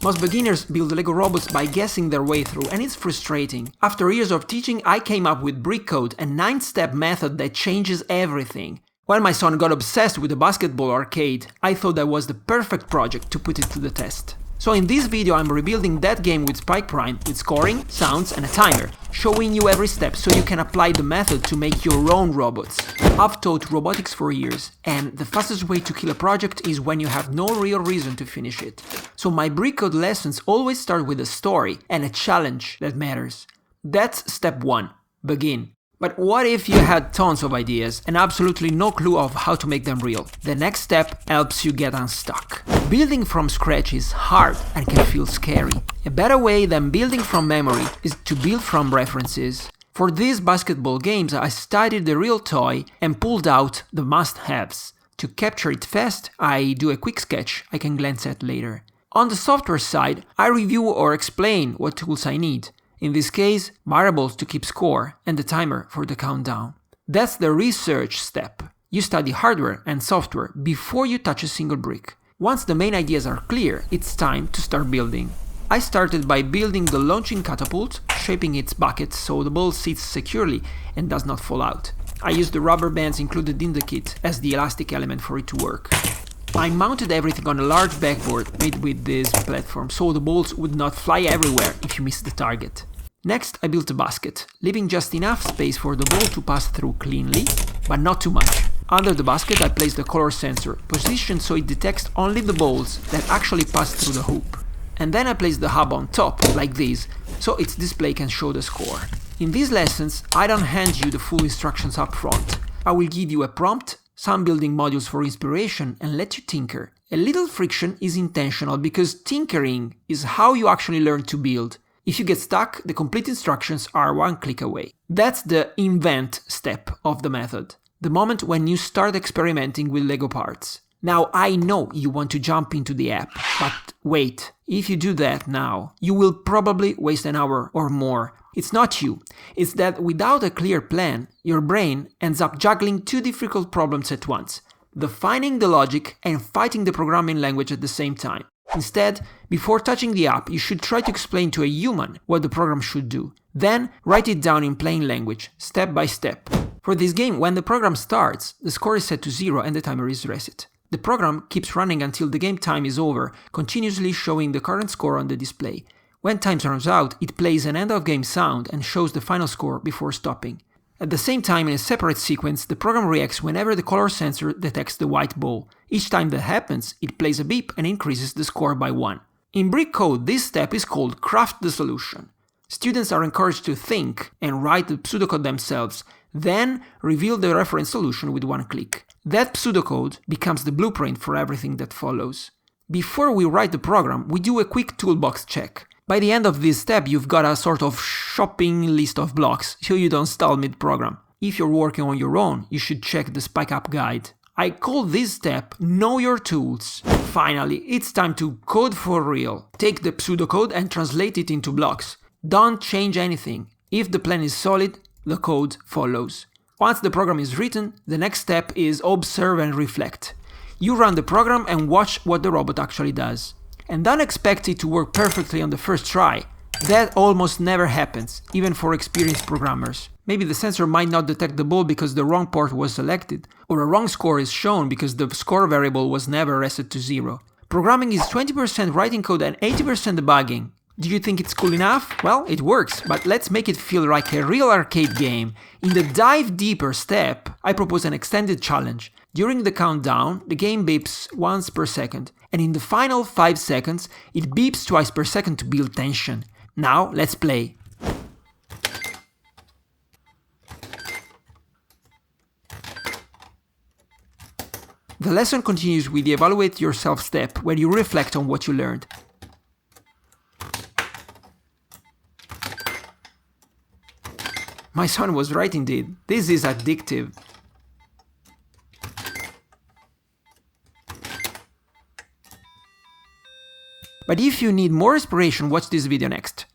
Most beginners build Lego robots by guessing their way through, and it's frustrating. After years of teaching, I came up with Brickcode, a 9-step method that changes everything. When my son got obsessed with the basketball arcade, I thought that was the perfect project to put it to the test. So in this video I'm rebuilding that game with Spike Prime, with scoring, sounds and a timer, showing you every step so you can apply the method to make your own robots. I've taught robotics for years, and the fastest way to kill a project is when you have no real reason to finish it. So my Brickcode lessons always start with a story and a challenge that matters. That's step 1. Begin. But what if you had tons of ideas and absolutely no clue of how to make them real? The next step helps you get unstuck. Building from scratch is hard and can feel scary. A better way than building from memory is to build from references. For these basketball games, I studied the real toy and pulled out the must-haves. To capture it fast, I do a quick sketch I can glance at later. On the software side, I review or explain what tools I need. In this case, variables to keep score and the timer for the countdown. That's the research step. You study hardware and software before you touch a single brick. Once the main ideas are clear, it's time to start building. I started by building the launching catapult, shaping its bucket so the ball sits securely and does not fall out. I used the rubber bands included in the kit as the elastic element for it to work. I mounted everything on a large backboard made with this platform so the balls would not fly everywhere if you missed the target. Next, I built a basket, leaving just enough space for the ball to pass through cleanly, but not too much. Under the basket I placed the color sensor, positioned so it detects only the balls that actually pass through the hoop. And then I placed the hub on top, like this, so its display can show the score. In these lessons, I don't hand you the full instructions up front. I will give you a prompt, some building modules for inspiration, and let you tinker. A little friction is intentional because tinkering is how you actually learn to build. If you get stuck, the complete instructions are one click away. That's the invent step of the method. The moment when you start experimenting with Lego parts. Now I know you want to jump into the app, but wait, if you do that now, you will probably waste an hour or more. It's not you, it's that without a clear plan, your brain ends up juggling 2 difficult problems at once, defining the logic and fighting the programming language at the same time. Instead, before touching the app, you should try to explain to a human what the program should do. Then, write it down in plain language, step by step. For this game, when the program starts, the score is set to 0 and the timer is reset. The program keeps running until the game time is over, continuously showing the current score on the display. When time runs out, it plays an end-of-game sound and shows the final score before stopping. At the same time, in a separate sequence, the program reacts whenever the color sensor detects the white ball. Each time that happens, it plays a beep and increases the score by 1. In Brickcode, this step is called Craft the Solution. Students are encouraged to think and write the pseudocode themselves, then reveal the reference solution with one click. That pseudocode becomes the blueprint for everything that follows. Before we write the program, we do a quick toolbox check. By the end of this step, you've got a sort of shopping list of blocks, so you don't stall mid-program. If you're working on your own, you should check the Spike Up guide. I call this step Know Your Tools. Finally, it's time to code for real. Take the pseudocode and translate it into blocks. Don't change anything. If the plan is solid, the code follows. Once the program is written, the next step is observe and reflect. You run the program and watch what the robot actually does. And don't expect it to work perfectly on the first try. That almost never happens, even for experienced programmers. Maybe the sensor might not detect the ball because the wrong port was selected, or a wrong score is shown because the score variable was never reset to 0. Programming is 20% writing code and 80% debugging. Do you think it's cool enough? Well, it works, but let's make it feel like a real arcade game. In the dive deeper step, I propose an extended challenge. During the countdown, the game beeps once per second, and in the final 5 seconds, it beeps twice per second to build tension. Now, let's play. The lesson continues with the evaluate yourself step, where you reflect on what you learned. My son was right indeed. This is addictive. But if you need more inspiration, watch this video next.